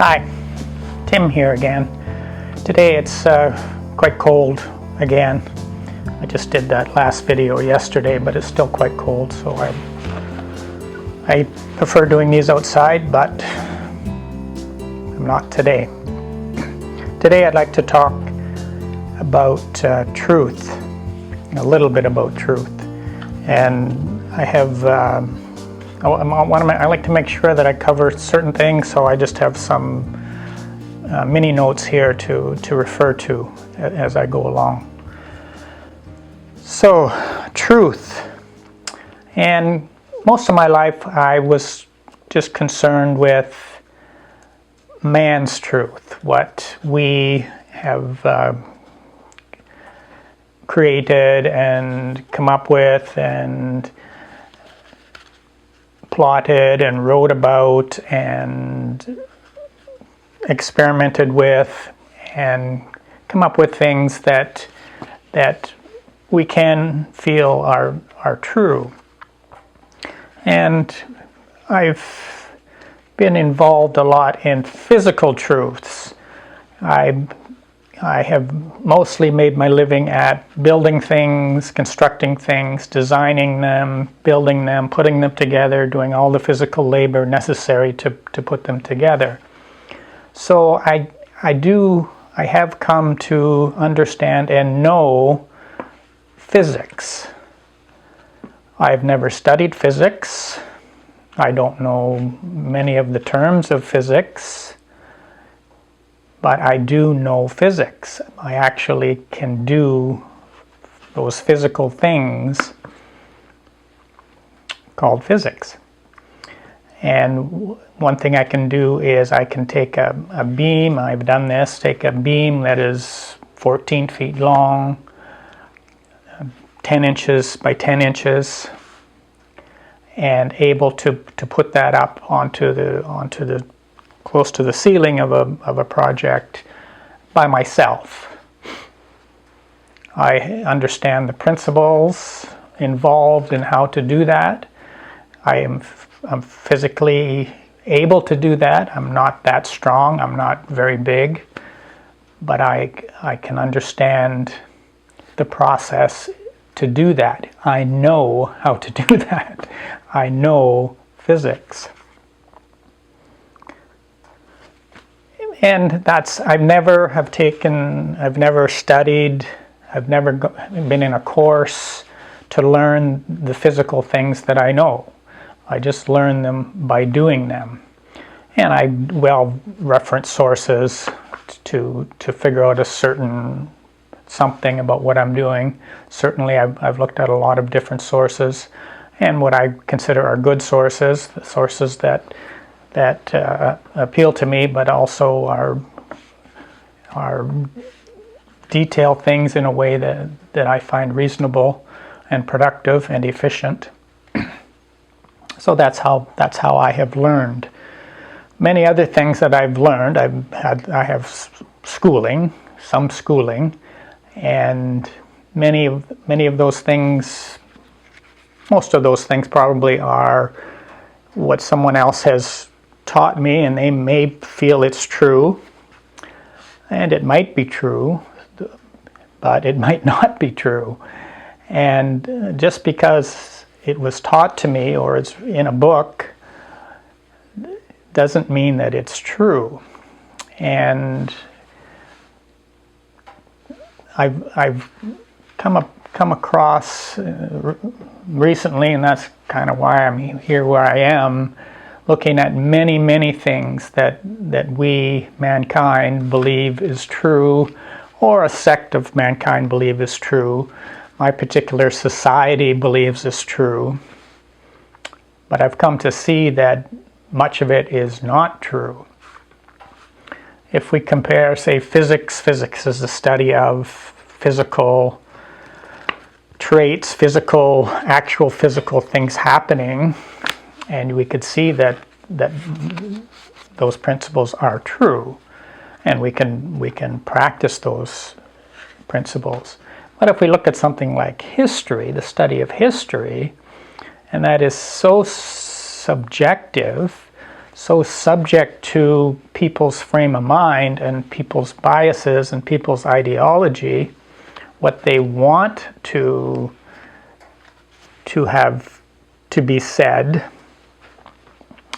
Hi, Tim here again. Today it's quite cold again. I just did that last video yesterday, but it's still quite cold, so I prefer doing these outside, but I'm not today. Today I'd like to talk about truth, a little bit about truth, and I have I like to make sure that I cover certain things, so I just have some mini notes here to refer to as I go along. So, truth. And most of my life I was just concerned with man's truth, what we have created and come up with and plotted and wrote about and experimented with and come up with things that we can feel are true. And I've been involved a lot in physical truths. I have mostly made my living at building things, constructing things, designing them, building them, putting them together, doing all the physical labor necessary to put them together. So I have come to understand and know physics. I've never studied physics. I don't know many of the terms of physics. But I do know physics. I actually can do those physical things called physics. And one thing I can do is I can take a beam, I've done this, take a beam that is 14 feet long, 10 inches by 10 inches, and able to put that up onto the close to the ceiling of a project by myself. I understand the principles involved in how to do that. I'm physically able to do that. I'm not that strong. I'm not very big, but I can understand the process to do that. I know how to do that. I know physics. And I've never studied, I've never been in a course to learn the physical things that I know. I just learn them by doing them. And I reference sources to figure out something about what I'm doing. Certainly I've looked at a lot of different sources, and what I consider are good sources, the sources that appeal to me, but also are detail things in a way that I find reasonable and productive and efficient. So that's how I have learned. Many other things that I've learned, I have some schooling, and many of those things, most of those things probably are what someone else has taught me, and they may feel it's true, and it might be true, but it might not be true. And just because it was taught to me or it's in a book doesn't mean that it's true. And I've come across recently, and that's kind of why I'm here where I am, looking at many things that we, mankind, believe is true, or a sect of mankind believe is true. My particular society believes is true. But I've come to see that much of it is not true. If we compare, say, physics is the study of physical traits, actual physical things happening, and we could see that those principles are true, and we can practice those principles. But if we look at something like history, the study of history, and that is so subjective so subject to people's frame of mind and people's biases and people's ideology, what they want to have to be said.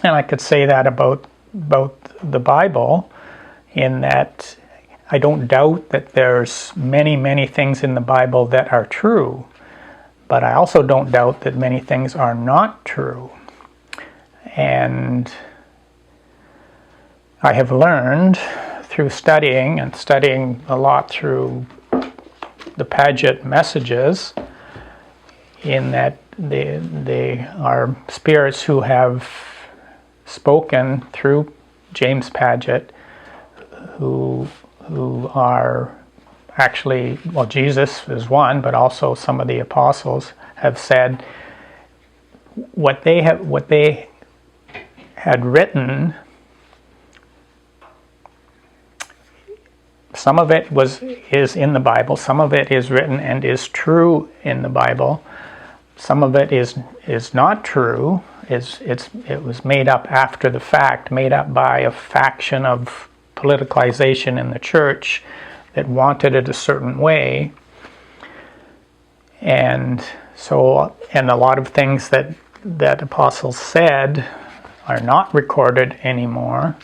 And I could say that about the Bible, in that I don't doubt that there's many things in the Bible that are true, but I also don't doubt that many things are not true. And I have learned through studying a lot through the Paget messages, in that they are spirits who have spoken through James Paget, who are actually, well, Jesus is one, but also some of the apostles have said what they had written. Some of it is in the Bible. Some of it is written and is true in the Bible. Some of it is not true. It was made up after the fact, made up by a faction of politicalization in the church that wanted it a certain way. And so, and a lot of things that apostles said are not recorded anymore.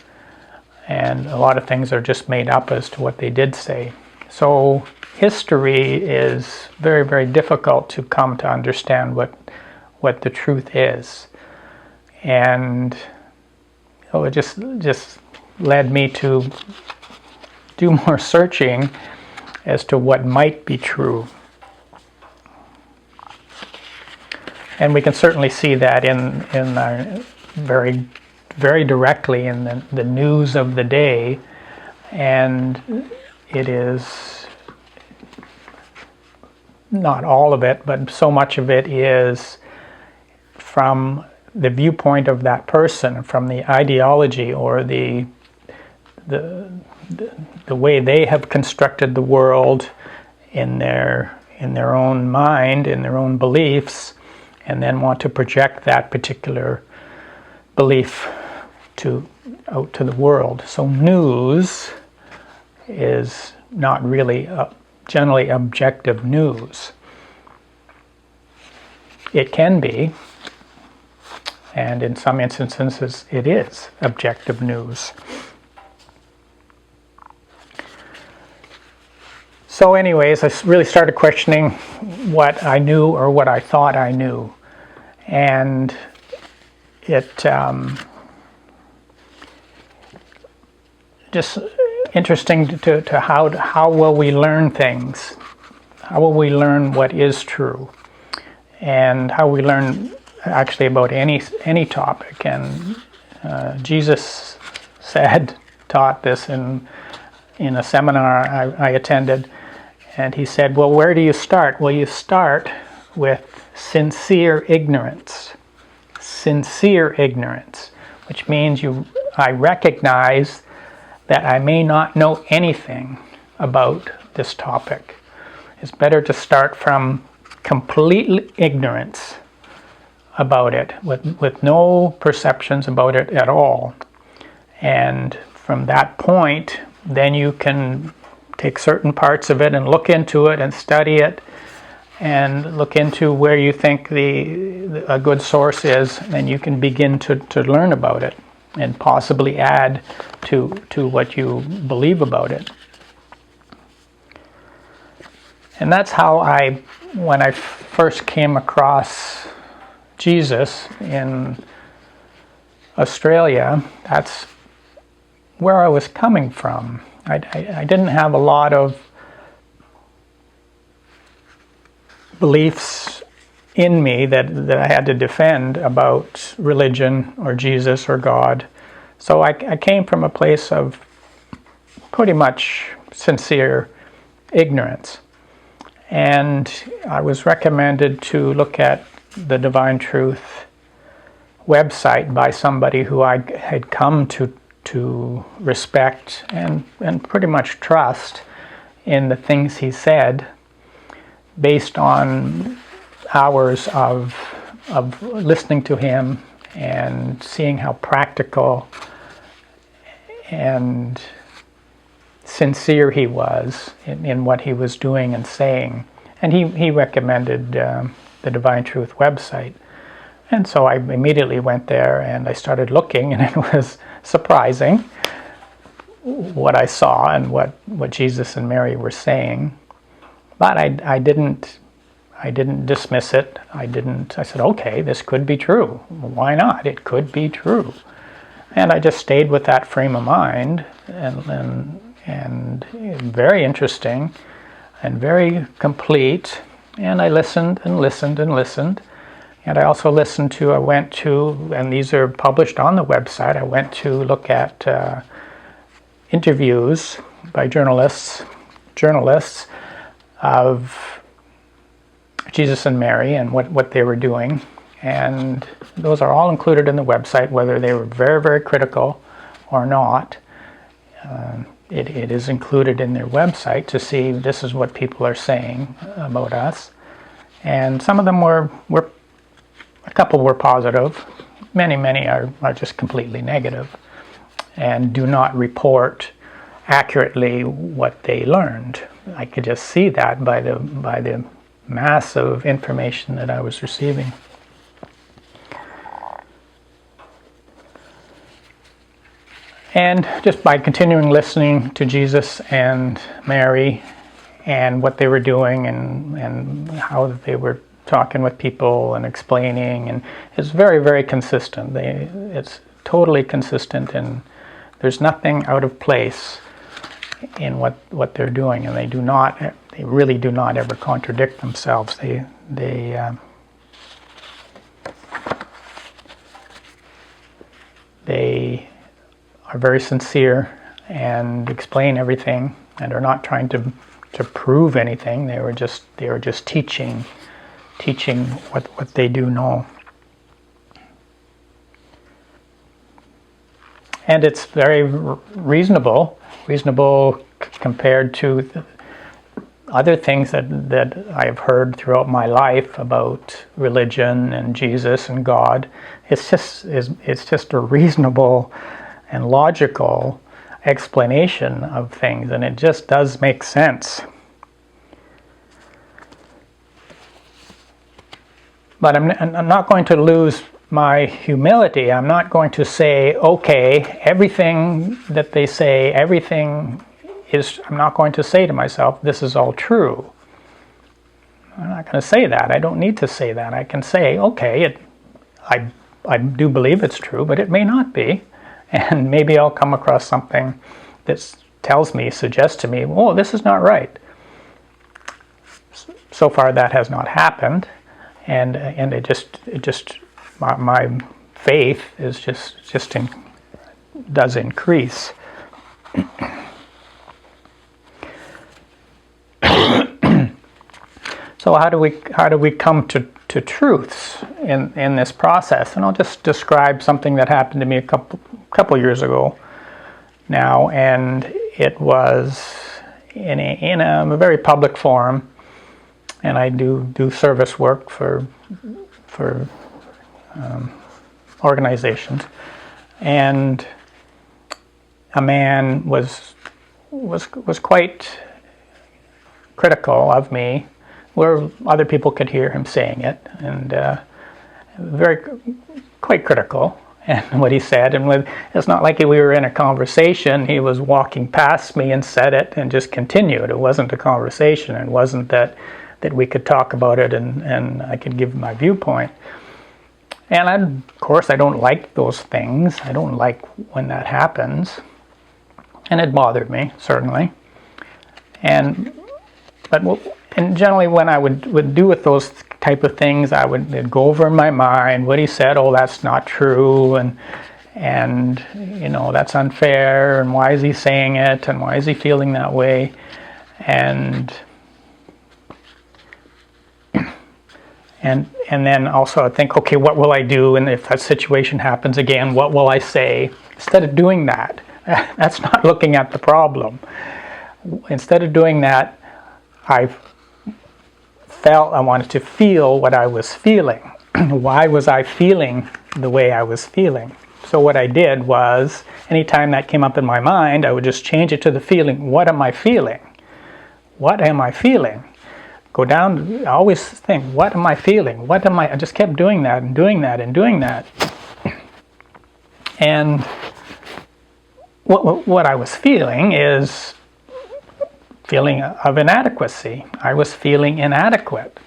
And a lot of things are just made up as to what they did say. So history is very difficult to come to understand what the truth is. And it just led me to do more searching as to what might be true. And we can certainly see that in our very directly in the news of the day, and it is not all of it, but so much of it is from the viewpoint of that person, from the ideology or the way they have constructed the world in their own mind, in their own beliefs, and then want to project that particular belief out to the world. So news is not really generally objective news. It can be, and in some instances it is objective news. So anyways, I really started questioning what I knew or what I thought I knew. And it just interesting to how will we learn things? How will we learn what is true? And how we learn actually about any topic. And Jesus taught this in a seminar I attended, and he said, well, where do you start? Well, you start with sincere ignorance. Sincere ignorance, which means I recognize that I may not know anything about this topic. It's better to start from complete ignorance about it, with no perceptions about it at all. And from that point, then you can take certain parts of it and look into it and study it and look into where you think a good source is, and you can begin to learn about it and possibly add to what you believe about it. And that's how when I first came across Jesus in Australia, that's where I was coming from. I didn't have a lot of beliefs in me that I had to defend about religion or Jesus or God. So I came from a place of pretty much sincere ignorance. And I was recommended to look at the Divine Truth website by somebody who I had come to respect and pretty much trust in the things he said, based on hours of listening to him and seeing how practical and sincere he was in what he was doing and saying. And he recommended the Divine Truth website. And so I immediately went there and I started looking, and it was surprising what I saw and what Jesus and Mary were saying. But I didn't dismiss it. I said, okay, this could be true. Why not? It could be true. And I just stayed with that frame of mind, and very interesting and very complete. And I listened and listened and listened. And I also went to, and these are published on the website, I went to look at interviews by journalists of Jesus and Mary and what they were doing. And those are all included in the website, whether they were very, very critical or not. It is included in their website to see this is what people are saying about us. And some of them a couple were positive. Many are just completely negative and do not report accurately what they learned. I could just see that by the massive information that I was receiving. And just by continuing listening to Jesus and Mary and what they were doing and how they were talking with people and explaining, and it's very, very consistent. It's totally consistent, and there's nothing out of place in what they're doing, and they really do not ever contradict themselves. They are very sincere and explain everything and are not trying to prove anything. They were just teaching what they do know. And it's very reasonable compared to other things that I've heard throughout my life about religion and Jesus and God. It's just a reasonable and logical explanation of things, and it just does make sense. But I'm not going to lose my humility. I'm not going to say, okay, everything that they say, I'm not going to say to myself, this is all true. I'm not going to say that. I don't need to say that. I can say, okay, I do believe it's true, but it may not be. And maybe I'll come across something that suggests to me, oh, this is not right. So far that has not happened. And it just my faith is does increase. So how do we come to truths in this process? And I'll just describe something that happened to me a couple years ago now, and it was in a very public forum. And I do service work for organizations, and a man was quite critical of me, where other people could hear him saying it, and quite critical. And what he said, and it's not like we were in a conversation. He was walking past me and said it, and just continued. It wasn't a conversation. It wasn't that we could talk about it and I could give my viewpoint. And of course I don't like those things. I don't like when that happens. And it bothered me, certainly. And generally when I would do with those type of things, it'd go over in my mind what he said, oh, that's not true, and that's unfair, and why is he saying it, and why is he feeling that way, and then also I think, okay, what will I do? And if that situation happens again, what will I say? Instead of doing that, that's not looking at the problem. Instead of doing that, I wanted to feel what I was feeling. why was I feeling the way I was feeling? So what I did was, anytime that came up in my mind, I would just change it to the feeling. What am I feeling? What am I feeling? Go down, I always think, what am I feeling? What am I just kept doing that and doing that and doing that. And what I was feeling is feeling of inadequacy. I was feeling inadequate.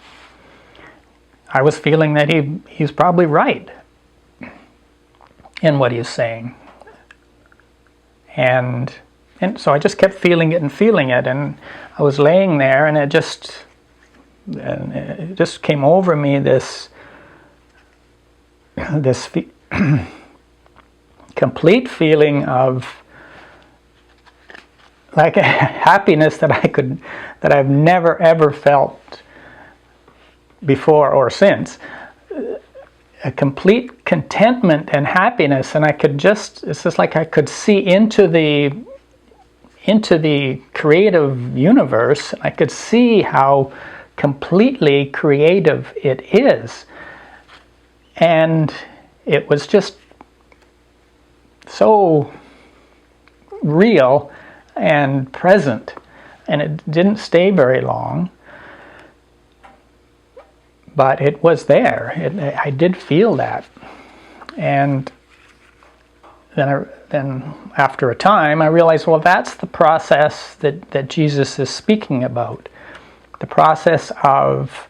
I was feeling that he's probably right in what he's saying. And so I just kept feeling it, and I was laying there, and it just came over me, this complete feeling of like a happiness that I've never ever felt before or since. A complete contentment and happiness, and it's just like I could see into the creative universe. I could see how completely creative it is, and it was just so real and present, and it didn't stay very long, but it was there. I did feel that, and then after a time I realized, well, that's the process that Jesus is speaking about. The process of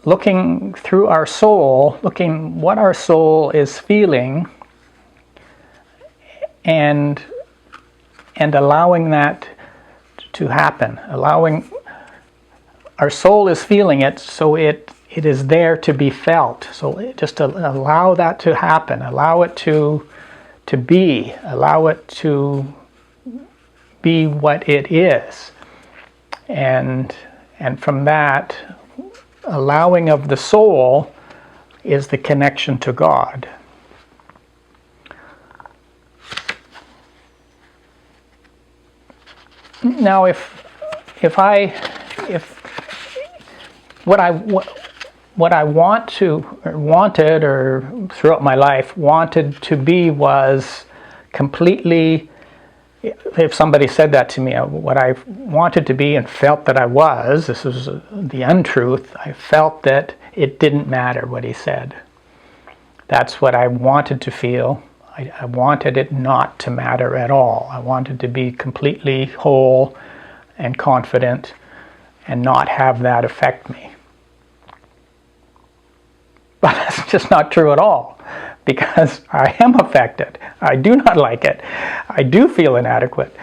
looking through our soul, looking what our soul is feeling, and allowing that to happen. Allowing our soul is feeling it, so it is there to be felt. So just to allow that to happen, allow it to be, allow it to be what it is. And from that allowing of the soul is the connection to God. Now, if what I wanted or throughout my life wanted to be was completely, if somebody said that to me, what I wanted to be and felt that I was, this was the untruth, I felt that it didn't matter what he said. That's what I wanted to feel. I wanted it not to matter at all. I wanted to be completely whole and confident and not have that affect me. But that's just not true at all, because I am affected. I do not like it. I do feel inadequate.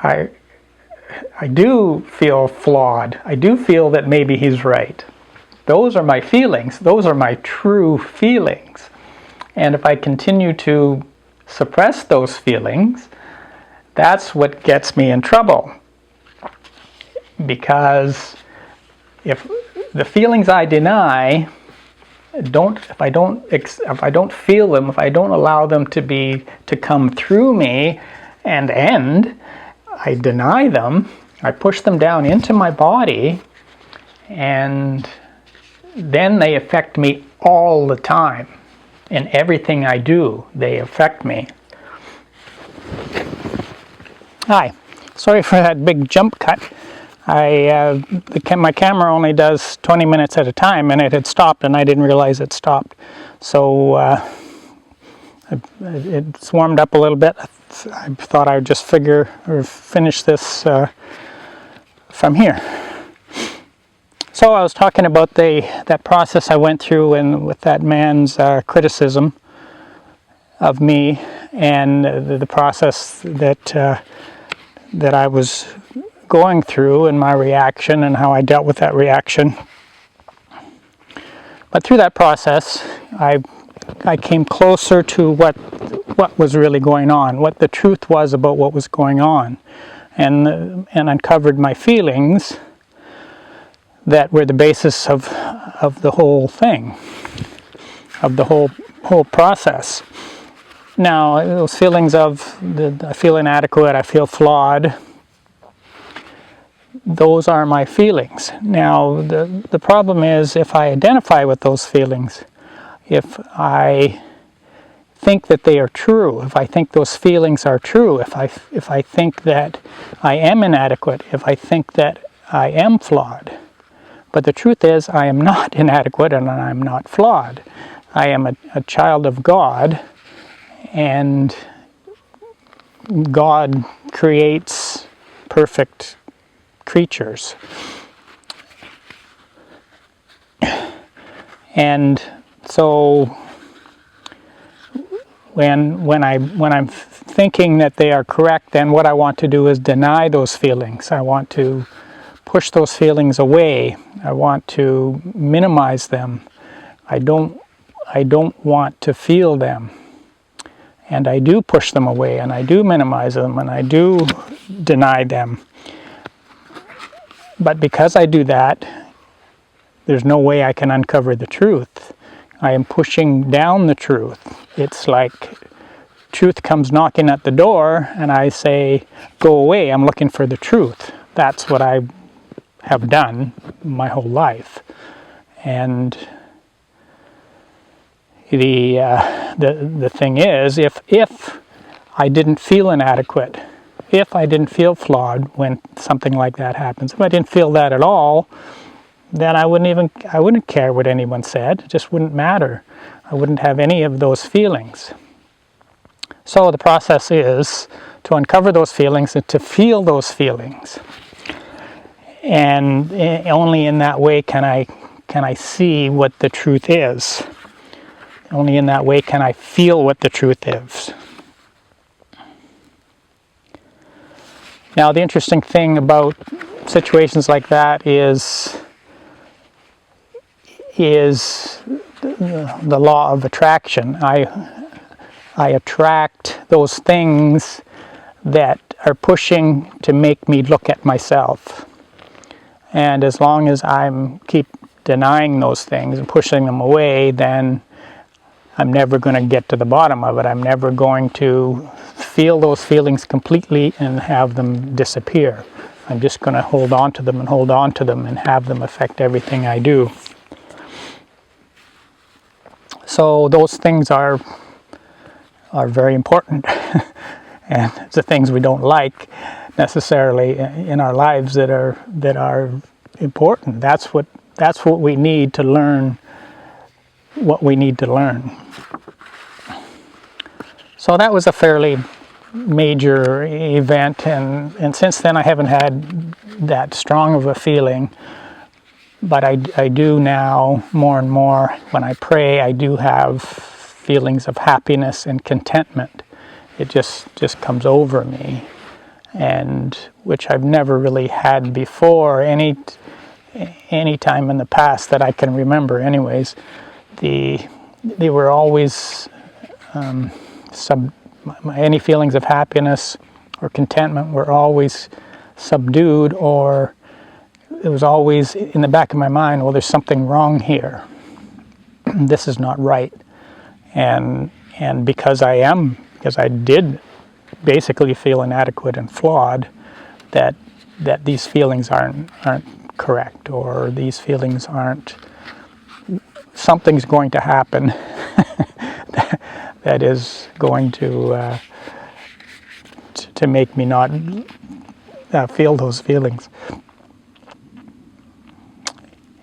I do feel flawed. I do feel that maybe he's right. Those are my feelings. Those are my true feelings. And if I continue to suppress those feelings, that's what gets me in trouble. Because if the feelings I deny, if I don't feel them, if I don't allow them to come through me and end, I deny them, I push them down into my body, and then they affect me all the time. In everything I do, they affect me. Hi, sorry for that big jump cut. My camera only does 20 minutes at a time, and it had stopped, and I didn't realize it stopped. So it's warmed up a little bit. I thought I would just finish this from here. So I was talking about that process I went through, and with that man's criticism of me, and the process that I was going through, and my reaction, and how I dealt with that reaction. But through that process, I came closer to what was really going on, what the truth was about what was going on, and uncovered my feelings that were the basis of the whole thing, of the whole process. Now, those feelings of I feel inadequate, I feel flawed, those are my feelings. Now, the problem is if I identify with those feelings, if I think that they are true, if I think those feelings are true, if I think that I am inadequate, if I think that I am flawed. But the truth is, I am not inadequate and I am not flawed. I am a child of God, and God creates perfect creatures. And so when I'm thinking that they are correct, then what I want to do is deny those feelings. I want to push those feelings away. I want to minimize them. I don't want to feel them. And I do push them away, and I do minimize them, and I do deny them. But because I do that, there's no way I can uncover the truth. I am pushing down the truth. It's like truth comes knocking at the door, and I say, go away, I'm looking for the truth. That's what I have done my whole life. And the thing is, if I didn't feel inadequate, if I didn't feel flawed when something like that happens, if I didn't feel that at all, then I wouldn't care what anyone said. It just wouldn't matter. I wouldn't have any of those feelings. So the process is to uncover those feelings and to feel those feelings. And only in that way can I see what the truth is. Only in that way can I feel what the truth is. Now, the interesting thing about situations like that is the law of attraction. I attract those things that are pushing to make me look at myself. And as long as I keep denying those things and pushing them away, then I'm never going to get to the bottom of it. I'm never going to feel those feelings completely and have them disappear. I'm just going to hold on to them and hold on to them and have them affect everything I do. So those things are very important, and it's the things we don't like necessarily in our lives that are important. That's what we need to learn what we need to learn. So that was a fairly major event, and since then I haven't had that strong of a feeling, but I do now more and more. When I pray, I do have feelings of happiness and contentment. It just comes over me, and which I've never really had before any time in the past that I can remember anyways. They were always any feelings of happiness or contentment were always subdued, or it was always in the back of my mind, well, there's something wrong here. This is not right. And because I did basically feel inadequate and flawed, that these feelings aren't correct, or these feelings aren't, something's going to happen that is going to make me not feel those feelings.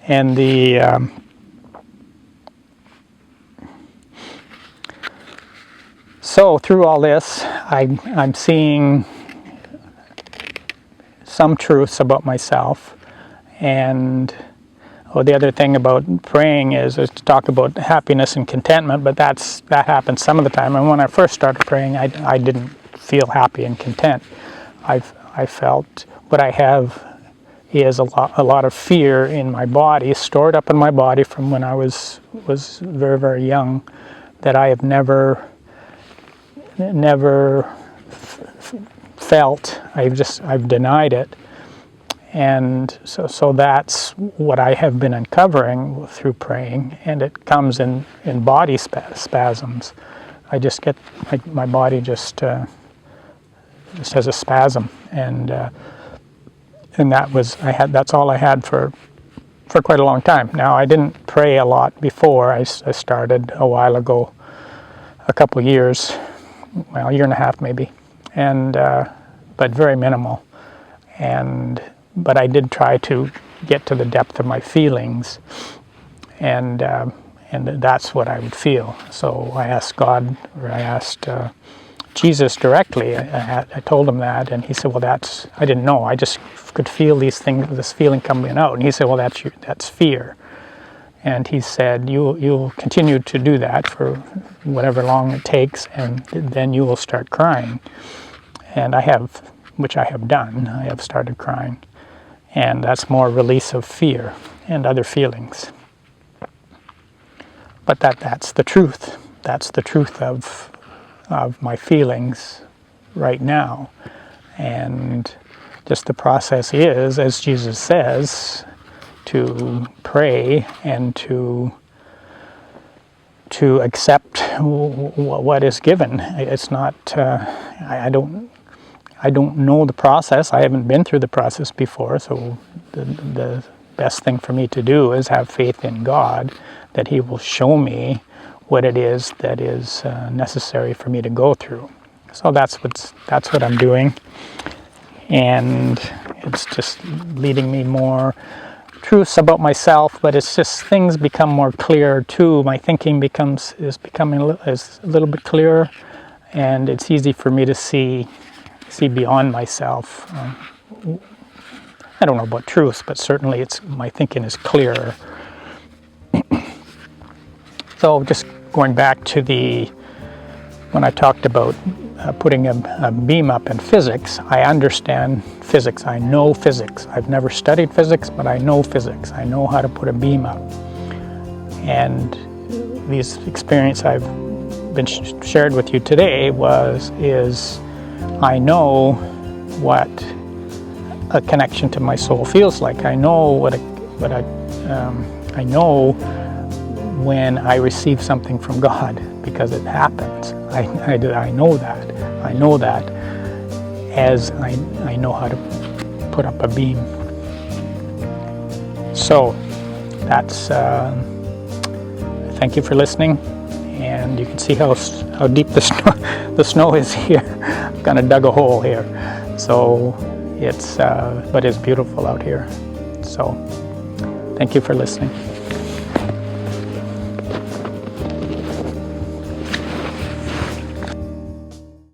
And so through all this, I'm seeing some truths about myself. And the other thing about praying is to talk about happiness and contentment, but that happens some of the time. And when I first started praying, I didn't feel happy and content. I felt what I have is a lot of fear in my body, stored up in my body from when I was very, very young, that I have never felt. I've denied it. And so that's what I have been uncovering through praying, and it comes in body spasms. I just get my body just has a spasm, and and that's all I had for quite a long time. Now, I didn't pray a lot before. I started a while ago, a couple years, well, a year and a half maybe, and but very minimal. But I did try to get to the depth of my feelings, and that's what I would feel. So I asked God, or I asked Jesus directly. I told him that, and he said, "Well, I didn't know. I just could feel this feeling coming out." And he said, "Well, that's fear." And he said, "You'll continue to do that for whatever long it takes, and then you will start crying." And which I have done. I have started crying, and that's more release of fear and other feelings. But that's the truth. That's the truth of my feelings right now. And just the process is, as Jesus says, to pray and to accept what is given. It's not, I don't know the process. I haven't been through the process before, so the best thing for me to do is have faith in God that he will show me what it is that is necessary for me to go through. So that's what I'm doing, and it's just leading me more truths about myself. But it's just things become more clear too. My thinking is becoming a little bit clearer, and it's easy for me to see beyond myself. I don't know about truth, but certainly my thinking is clearer. So just going back to when I talked about putting a beam up in physics, I understand physics. I know physics. I've never studied physics, but I know physics. I know how to put a beam up. And this experience I've been shared with you today is I know what a connection to my soul feels like. I know I know when I receive something from God, because it happens. I know that. I know that as I know how to put up a beam. So that's thank you for listening, and you can see how deep the snow is here. I've kind of dug a hole here, so but it's beautiful out here. So thank you for listening.